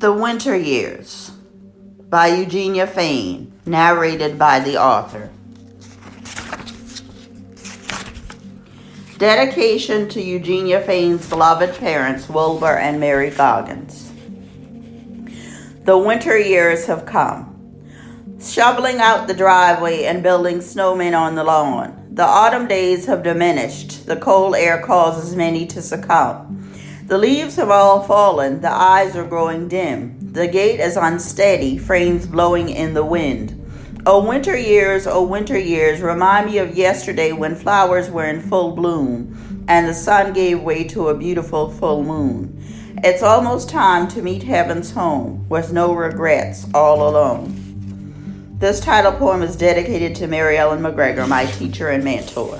The Winter Years by Eugena Fain, narrated by the author. Dedication to Eugena Fain's beloved parents, Wilbur and Mary Goggins. The winter years have come. Shoveling out the driveway and building snowmen on the lawn. The autumn days have diminished. The cold air causes many to succumb. The leaves have all fallen. The eyes are growing dim. The gait is unsteady, frames blowing in the wind. Oh, winter years, remind me of yesterday when flowers were in full bloom and the sun gave way to a beautiful full moon. It's almost time to meet heaven's home with no regrets, all alone. This title poem is dedicated to Mary Ellen McGregor, my teacher and mentor.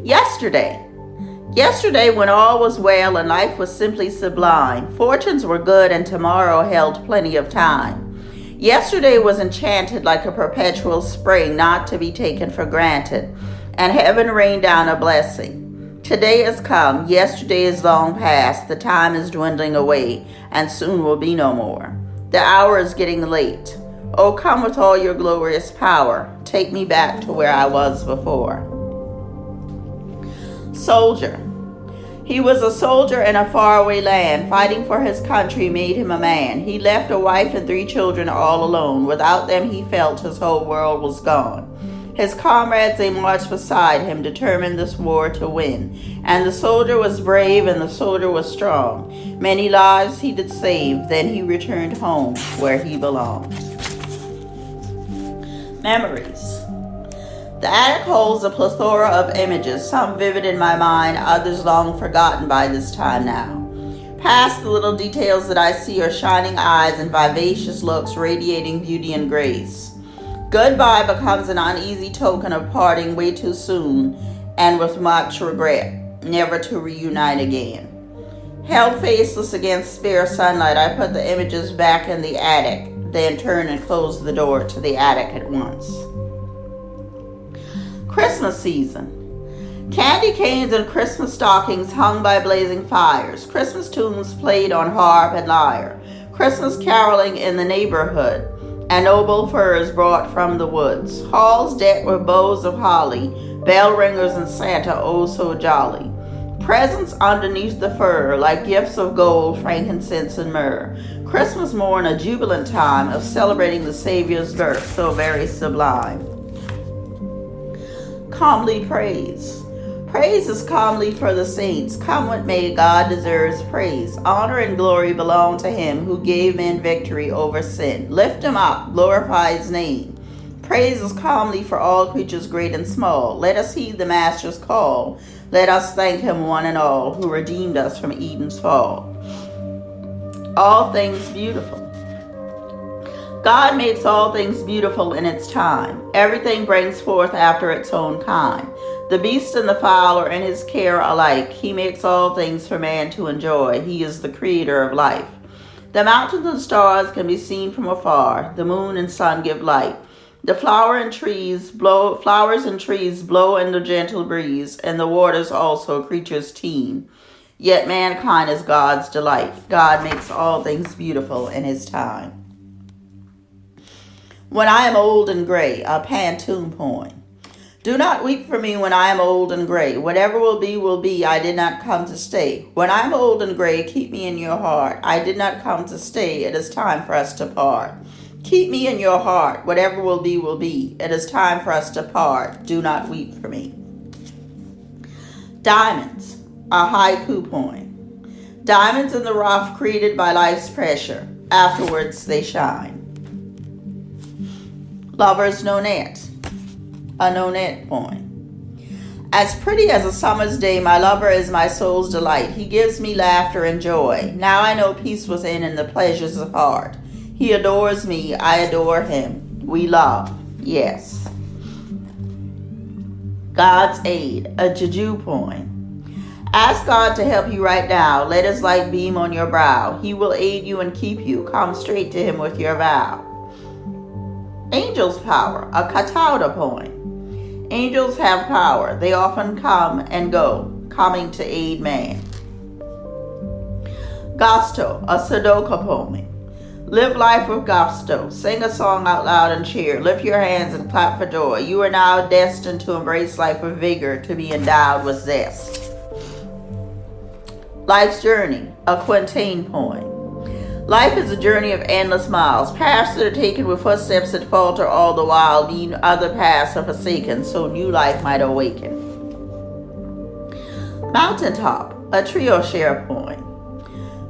Yesterday when all was well and life was simply sublime, fortunes were good and tomorrow held plenty of time. Yesterday was enchanted like a perpetual spring not to be taken for granted, and heaven rained down a blessing. Today has come, yesterday is long past, the time is dwindling away, and soon will be no more. The hour is getting late. Oh, come with all your glorious power, take me back to where I was before. Soldier. He was a soldier in a faraway land. Fighting for his country made him a man. He left a wife and 3 children all alone. Without them, he felt his whole world was gone. His comrades, they marched beside him, determined this war to win. And the soldier was brave and the soldier was strong. Many lives he did save. Then he returned home where he belonged. Memories. The attic holds a plethora of images, some vivid in my mind, others long forgotten by this time now. Past the little details that I see are shining eyes and vivacious looks radiating beauty and grace. Goodbye becomes an uneasy token of parting way too soon and with much regret, never to reunite again. Held faceless against spare sunlight, I put the images back in the attic, then turned and closed the door to the attic at once. Christmas season. Candy canes and Christmas stockings hung by blazing fires. Christmas tunes played on harp and lyre. Christmas caroling in the neighborhood. And noble furs brought from the woods. Halls decked with bows of holly. Bell ringers and Santa oh so jolly. Presents underneath the fur like gifts of gold, frankincense, and myrrh. Christmas morn a jubilant time of celebrating the Savior's birth, so very sublime. Calmly praise. Praise is calmly for the saints. Come what may, God deserves praise. Honor and glory belong to him who gave men victory over sin. Lift him up, glorify his name. Praise is calmly for all creatures great and small. Let us heed the Master's call. Let us thank him one and all who redeemed us from Eden's fall. All things beautiful. God makes all things beautiful in its time. Everything brings forth after its own kind. The beast and the fowl are in his care alike. He makes all things for man to enjoy. He is the creator of life. The mountains and stars can be seen from afar. The moon and sun give light. The flowers and trees blow in the gentle breeze, and the waters also creatures teem. Yet mankind is God's delight. God makes all things beautiful in his time. When I am old and gray, a Poetsunplugged poem. Do not weep for me when I am old and gray. Whatever will be, I did not come to stay. When I am old and gray, keep me in your heart. I did not come to stay. It is time for us to part. Keep me in your heart. Whatever will be. It is time for us to part. Do not weep for me. Diamonds, a haiku poem. Diamonds in the rough created by life's pressure. Afterwards they shine. Lover's Nonet, a nonet poem. As pretty as a summer's day, my lover is my soul's delight. He gives me laughter and joy. Now I know peace within and the pleasures of heart. He adores me, I adore him. We love, yes. God's Aid, a juju poem. Ask God to help you right now. Let his light beam on your brow. He will aid you and keep you. Come straight to him with your vow. Angel's Power, a Katauda poem. Angels have power. They often come and go, coming to aid man. Gusto, a Sudoku poem. Live life with gusto. Sing a song out loud and cheer. Lift your hands and clap for joy. You are now destined to embrace life with vigor, to be endowed with zest. Life's Journey, a Quatrain poem. Life is a journey of endless miles, paths that are taken with footsteps that falter all the while, mean other paths are forsaken, so new life might awaken. Mountaintop, a trio share poem.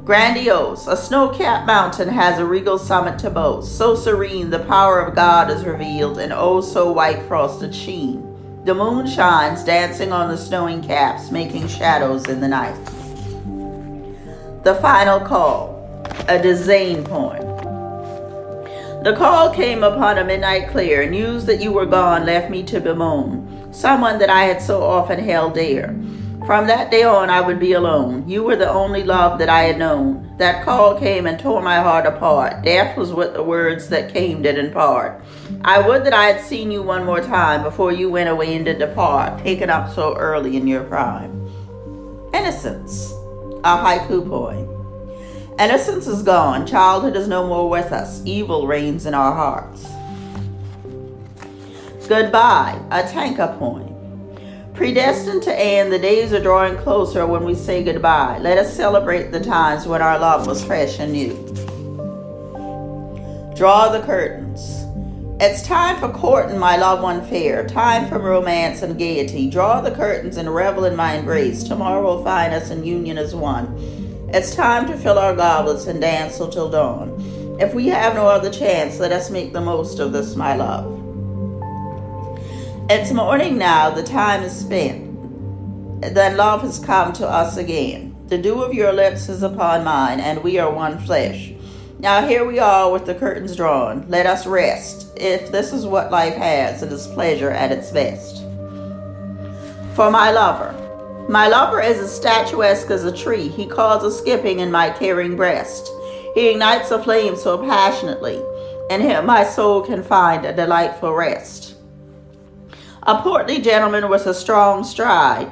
Grandiose, a snow-capped mountain has a regal summit to boast. So serene, the power of God is revealed in oh so white frosted sheen. The moon shines, dancing on the snowing caps, making shadows in the night. The Final Call, a Eugena poem. The call came upon a midnight clear. News that you were gone left me to bemoan someone that I had so often held dear. From that day on I would be alone. You were the only love that I had known. That call came and tore my heart apart. Death was what the words that came did impart. I would that I had seen you one more time before you went away and did depart, taken up so early in your prime. Innocence, a haiku poem. Innocence is gone. Childhood is no more with us. Evil reigns in our hearts. Goodbye, a tanka poem. Predestined to end, the days are drawing closer when we say goodbye. Let us celebrate the times when our love was fresh and new. Draw the curtains. It's time for courting, my loved one fair. Time for romance and gaiety. Draw the curtains and revel in my embrace. Tomorrow will find us in union as one. It's time to fill our goblets and dance till dawn. If we have no other chance, let us make the most of this, my love. It's morning now, the time is spent. Then love has come to us again. The dew of your lips is upon mine, and we are one flesh. Now here we are with the curtains drawn. Let us rest. If this is what life has, it is pleasure at its best. For my lover. My lover is as statuesque as a tree. He causes skipping in my caring breast. He ignites a flame so passionately. In him my soul can find a delightful rest. A portly gentleman with a strong stride.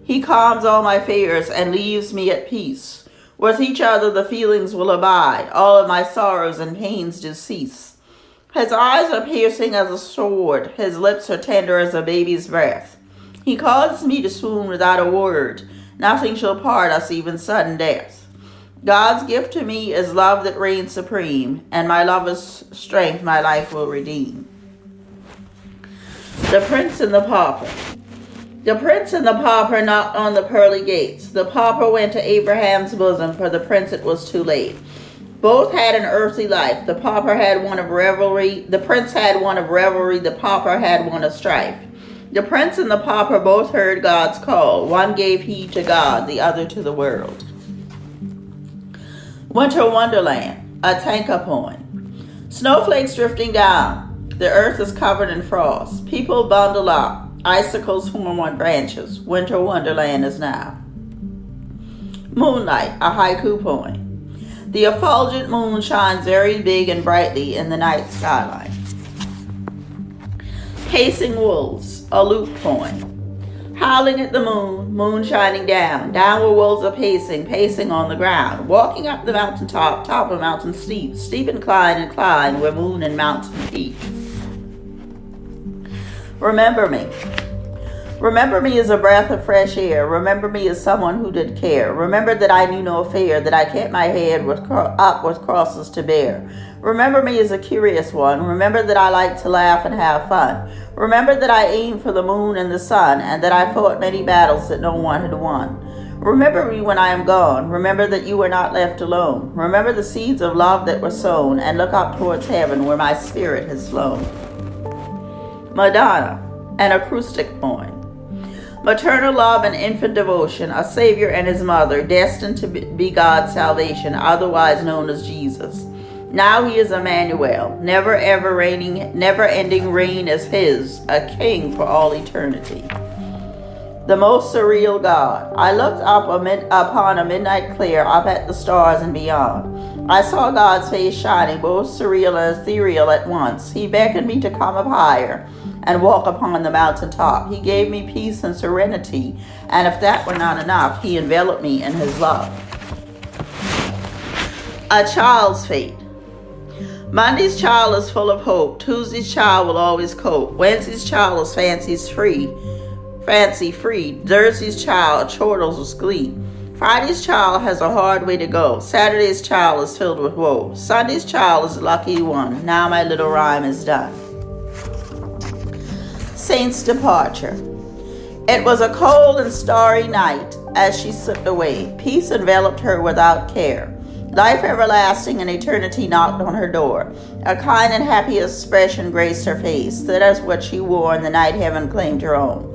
He calms all my fears and leaves me at peace. With each other the feelings will abide. All of my sorrows and pains do cease. His eyes are piercing as a sword. His lips are tender as a baby's breath. He causes me to swoon without a word. Nothing shall part us, even sudden death. God's gift to me is love that reigns supreme, and my lover's strength my life will redeem. The Prince and the Pauper. The prince and the pauper knocked on the pearly gates. The pauper went to Abraham's bosom, for the prince it was too late. Both had an earthly life. The pauper had one of revelry. The prince had one of revelry. The pauper had one of strife. The prince and the pauper both heard God's call. One gave heed to God, the other to the world. Winter Wonderland, a tanka poem. Snowflakes drifting down. The earth is covered in frost. People bundle up. Icicles form on branches. Winter Wonderland is now. Moonlight, a haiku poem. The effulgent moon shines very big and brightly in the night skyline. Pacing Wolves, a lute poem. Howling at the moon, moon shining down. Downward wolves are pacing, pacing on the ground. Walking up the mountaintop, top of mountain steep. Steep incline, where moon and mountain peak. Remember me. Remember me as a breath of fresh air. Remember me as someone who did care. Remember that I knew no fear, that I kept my head up with crosses to bear. Remember me as a curious one. Remember that I like to laugh and have fun. Remember that I aimed for the moon and the sun, and that I fought many battles that no one had won. Remember me when I am gone. Remember that you were not left alone. Remember the seeds of love that were sown, and look up towards heaven where my spirit has flown. Madonna, an acoustic poem. Maternal love and infant devotion, a Savior and his mother, destined to be God's salvation, otherwise known as Jesus. Now he is Emmanuel, never ending reign is his, a king for all eternity. The most surreal God. I looked up upon a midnight clear, up at the stars and beyond. I saw God's face shining, both surreal and ethereal at once. He beckoned me to come up higher and walk upon the mountaintop. He gave me peace and serenity, and if that were not enough, he enveloped me in his love. A child's fate. Monday's child is full of hope. Tuesday's child will always cope. Wednesday's child is fancy free. Thursday's child chortles with glee. Friday's child has a hard way to go. Saturday's child is filled with woe. Sunday's child is the lucky one. Now my little rhyme is done. Saint's departure. It was a cold and starry night as she slipped away. Peace enveloped her without care. Life everlasting and eternity knocked on her door. A kind and happy expression graced her face. That is what she wore in the night heaven claimed her own.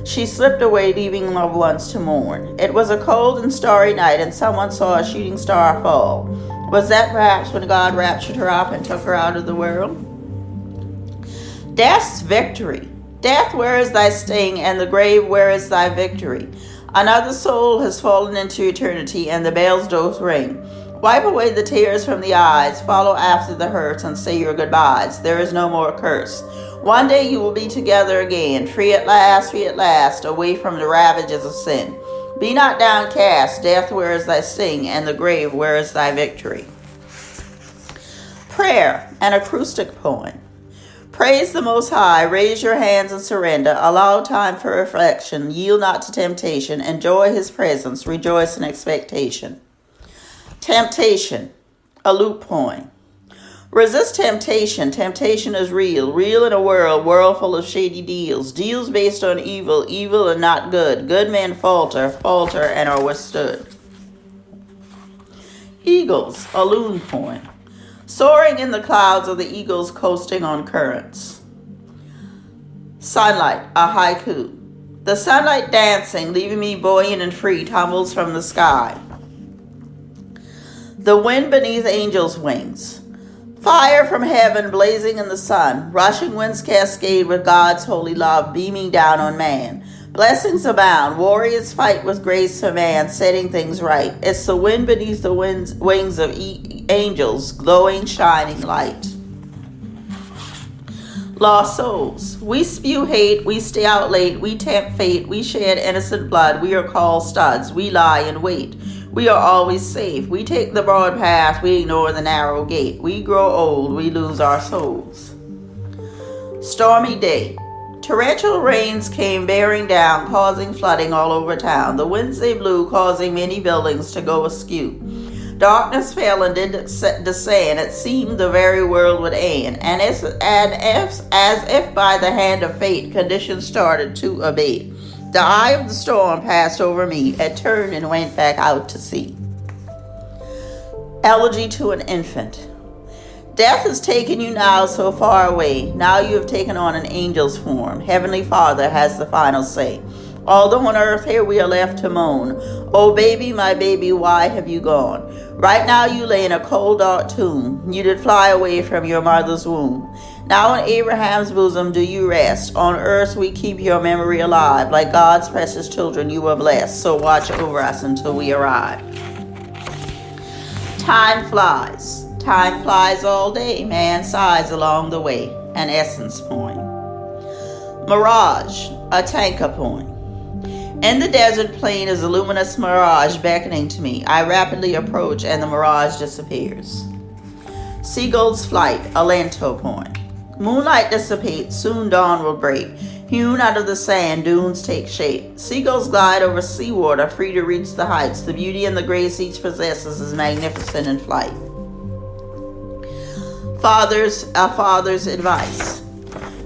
She slipped away, leaving loved ones to mourn. It was a cold and starry night, and someone saw a shooting star fall. Was that perhaps when God raptured her up and took her out of the world? Death's victory. Death, where is thy sting? And the grave, where is thy victory? Another soul has fallen into eternity, and the bells doth ring. Wipe away the tears from the eyes, follow after the hurts, and say your goodbyes. There is no more curse. One day you will be together again, free at last, away from the ravages of sin. Be not downcast, death, where is thy sting, and the grave, where is thy victory? Prayer, an acrostic poem. Praise the Most High, raise your hands and surrender, allow time for reflection, yield not to temptation, enjoy his presence, rejoice in expectation. Temptation, a loop poem. Resist temptation. Temptation is real in a world full of shady deals. Deals based on evil and not good. Good men falter and are withstood. Eagles, a loon poem. Soaring in the clouds are the eagles coasting on currents. Sunlight, a haiku. The sunlight dancing, leaving me buoyant and free, tumbles from the sky. The wind beneath angels' wings. Fire from heaven blazing in the sun. Rushing winds cascade with God's holy love beaming down on man. Blessings abound. Warriors fight with grace for man, setting things right. It's the wind beneath the wings of angels, glowing, shining light. Lost souls. We spew hate, we stay out late, we tempt fate, we shed innocent blood, we are called studs, we lie in wait. We are always safe. We take the broad path, we ignore the narrow gate. We grow old, we lose our souls. Stormy day. Torrential rains came bearing down, causing flooding all over town. The winds they blew, causing many buildings to go askew. Darkness fell and did descend. It seemed the very world would end. And as if by the hand of fate, conditions started to abate. The eye of the storm passed over me. It turned and went back out to sea. Elegy to an infant. Death has taken you now so far away. Now you have taken on an angel's form. Heavenly Father has the final say. Although on earth here we are left to moan. Oh baby, my baby, why have you gone? Right now you lay in a cold dark tomb. You did fly away from your mother's womb. Now in Abraham's bosom do you rest. On earth we keep your memory alive. Like God's precious children you are blessed. So watch over us until we arrive. Time flies. Time flies all day. Man sighs along the way. An essence poem. Mirage, a tanka poem. In the desert plain is a luminous mirage beckoning to me. I rapidly approach and the mirage disappears. Seagull's flight, a lento poem. Moonlight dissipates, soon dawn will break. Hewn out of the sand, dunes take shape. Seagulls glide over seawater, free to reach the heights. The beauty and the grace each possesses is magnificent in flight. A father's advice.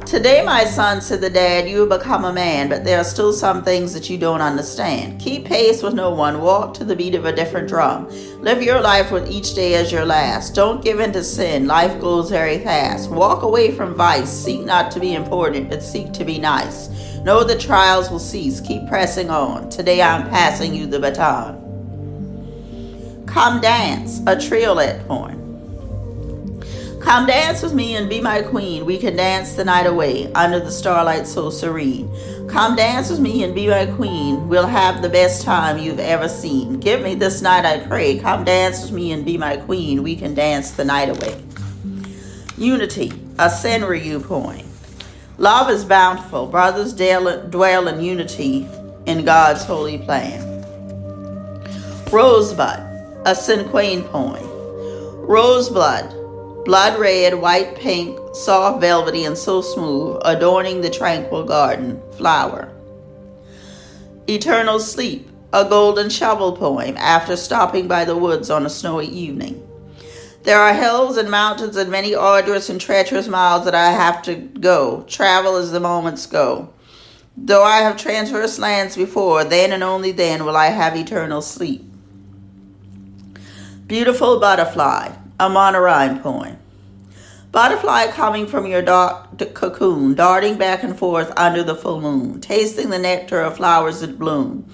Today, my son, said the dad, you have become a man, but there are still some things that you don't understand. Keep pace with no one. Walk to the beat of a different drum. Live your life with each day as your last. Don't give in to sin. Life goes very fast. Walk away from vice. Seek not to be important, but seek to be nice. Know that trials will cease. Keep pressing on. Today, I'm passing you the baton. Come dance, a triolet poem. Come dance with me and be my queen. We can dance the night away under the starlight so serene. Come dance with me and be my queen. We'll have the best time you've ever seen. Give me this night, I pray. Come dance with me and be my queen. We can dance the night away. Unity, a Senryu poem. Love is bountiful. Brothers dwell in unity in God's holy plan. Rosebud, a Cinquain poem. Rosebud, blood red, white, pink, soft, velvety, and so smooth, adorning the tranquil garden flower. Eternal Sleep, a golden shovel poem after stopping by the woods on a snowy evening. There are hills and mountains and many arduous and treacherous miles that I have to go, travel as the moments go. Though I have traversed lands before, then and only then will I have eternal sleep. Beautiful Butterfly, a monorhyme poem. Butterfly coming from your dark cocoon, darting back and forth under the full moon, tasting the nectar of flowers that bloom.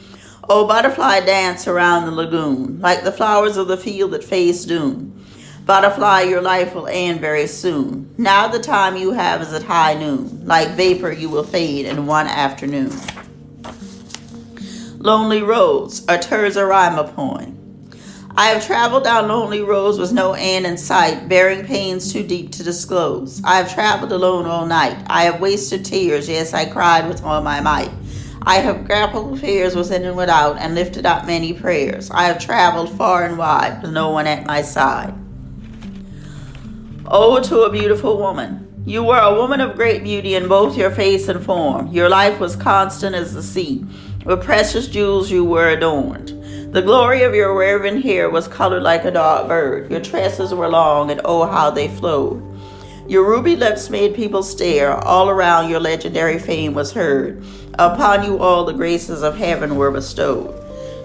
Oh, butterfly, dance around the lagoon, like the flowers of the field that face doom. Butterfly, your life will end very soon. Now the time you have is at high noon. Like vapor you will fade in one afternoon. Lonely Roads, a terza rima poem. I have traveled down lonely roads with no end in sight, bearing pains too deep to disclose. I have traveled alone all night. I have wasted tears, yes, I cried with all my might. I have grappled with fears within and without, and lifted up many prayers. I have traveled far and wide, with no one at my side. Oh, to a beautiful woman. You were a woman of great beauty in both your face and form. Your life was constant as the sea. With precious jewels you were adorned. The glory of your raven hair was colored like a dark bird. Your tresses were long, and oh, how they flowed. Your ruby lips made people stare. All around your legendary fame was heard. Upon you all the graces of heaven were bestowed.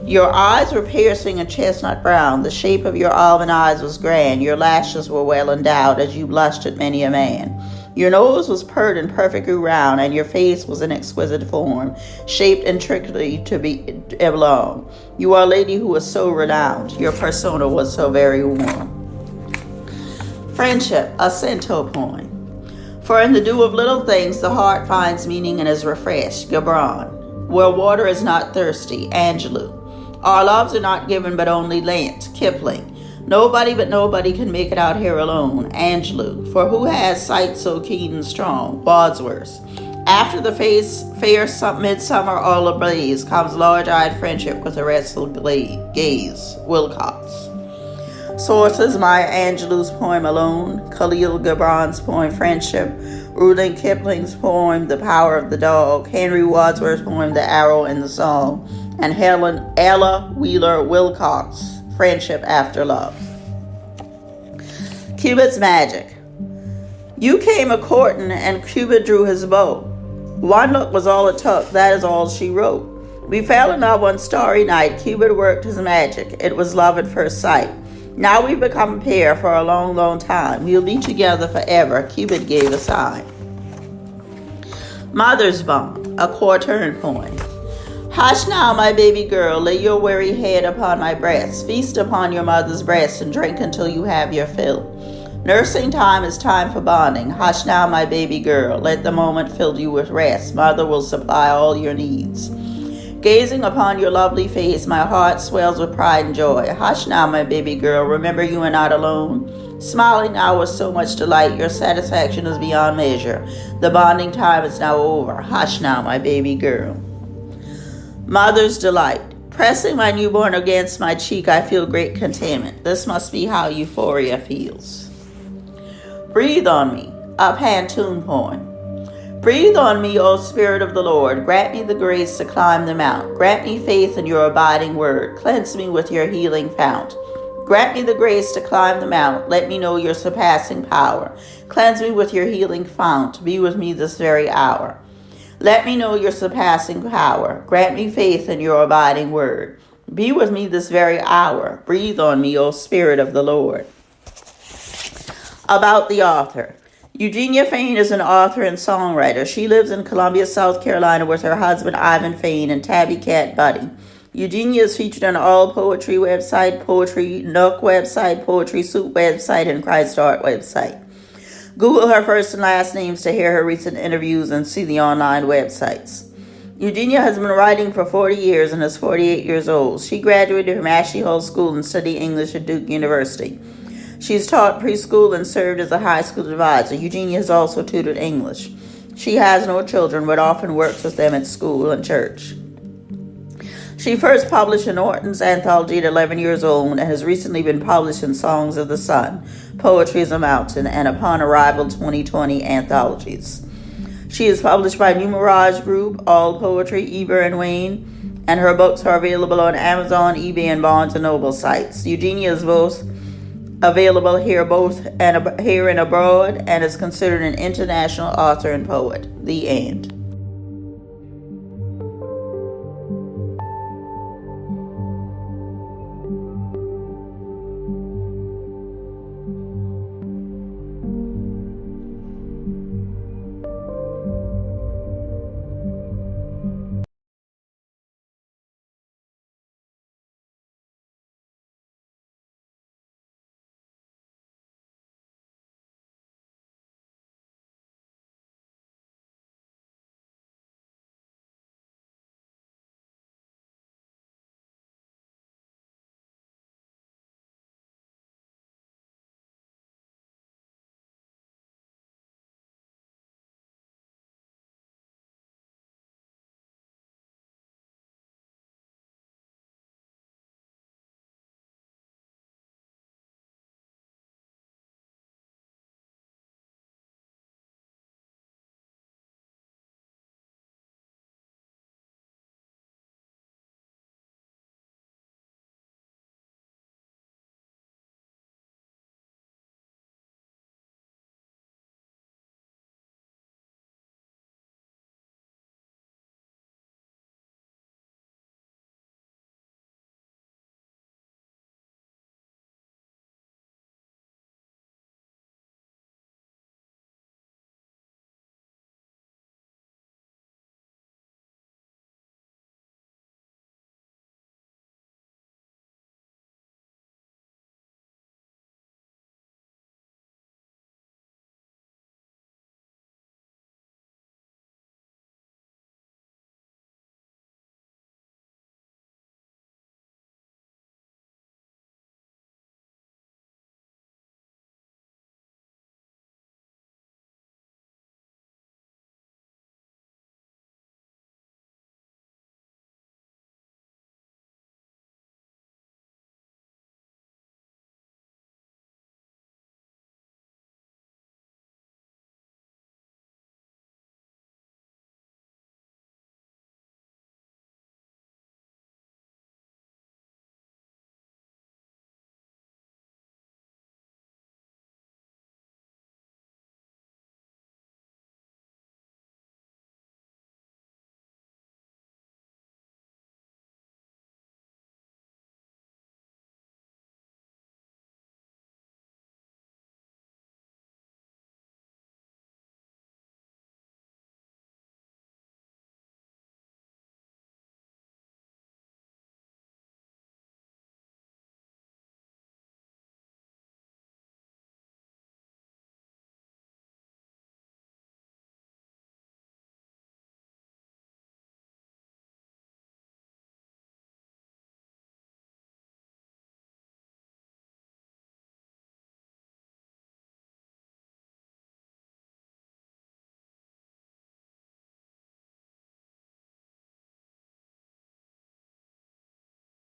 Your eyes were piercing and chestnut brown. The shape of your almond eyes was grand. Your lashes were well endowed as you blushed at many a man. Your nose was pert and perfectly round, and your face was an exquisite form, shaped intricately to belong. You are a lady who was so renowned. Your persona was so very warm. Friendship, a cento poem. For in the dew of little things the heart finds meaning and is refreshed. Gibran. Where water is not thirsty. Angelou. Our loves are not given but only lent. Kipling. Nobody but nobody can make it out here alone. Angelou. For who has sight so keen and strong? Wadsworth. After the fair midsummer all ablaze comes large-eyed friendship with a restful gaze. Wilcox. Sources: Maya Angelou's poem Alone, Khalil Gibran's poem Friendship, Rudyard Kipling's poem The Power of the Dog, Henry Wadsworth's poem The Arrow and the Song, and Ella Wheeler Wilcox, Friendship After Love. Cupid's Magic. You came a-courtin' and Cupid drew his bow. One look was all it took, that is all she wrote. We fell in love one starry night, Cupid worked his magic, it was love at first sight. Now we've become a pair for a long, long time. We'll be together forever. Cupid gave a sign. Mother's Bond, a quatrain poem. Hush now, my baby girl, lay your weary head upon my breast. Feast upon your mother's breast and drink until you have your fill. Nursing time is time for bonding. Hush now, my baby girl, let the moment fill you with rest. Mother will supply all your needs. Gazing upon your lovely face, my heart swells with pride and joy. Hush now, my baby girl, remember you are not alone. Smiling now with so much delight, your satisfaction is beyond measure. The bonding time is now over. Hush now, my baby girl. Mother's Delight. Pressing my newborn against my cheek, I feel great contentment. This must be how euphoria feels. Breathe on Me, a Pantun poem. Breathe on me, O Spirit of the Lord. Grant me the grace to climb the mount. Grant me faith in your abiding word. Cleanse me with your healing fount. Grant me the grace to climb the mount. Let me know your surpassing power. Cleanse me with your healing fount. Be with me this very hour. Let me know your surpassing power. Grant me faith in your abiding word. Be with me this very hour. Breathe on me, O Spirit of the Lord. About the author. Eugena Fain is an author and songwriter. She lives in Columbia, South Carolina with her husband Ivan Fain and tabby cat Buddy. Eugenia is featured on All Poetry website, Poetry Nook website, Poetry Soup website, and Christ Art website. Google her first and last names to hear her recent interviews and see the online websites. Eugenia has been writing for 40 years and is 48 years old. She graduated from Ashley Hall School and studied English at Duke University. She's taught preschool and served as a high school advisor. Eugenia has also tutored English. She has no children, but often works with them at school and church. She first published in Norton's anthology at 11 years old and has recently been published in Songs of the Sun, Poetry is a Mountain, and Upon Arrival 2020 anthologies. She is published by New Mirage Group, All Poetry, Eber and Wayne, and her books are available on Amazon, eBay, and Barnes & Noble sites. Eugenia is both available here and abroad, and is considered an international author and poet. The end.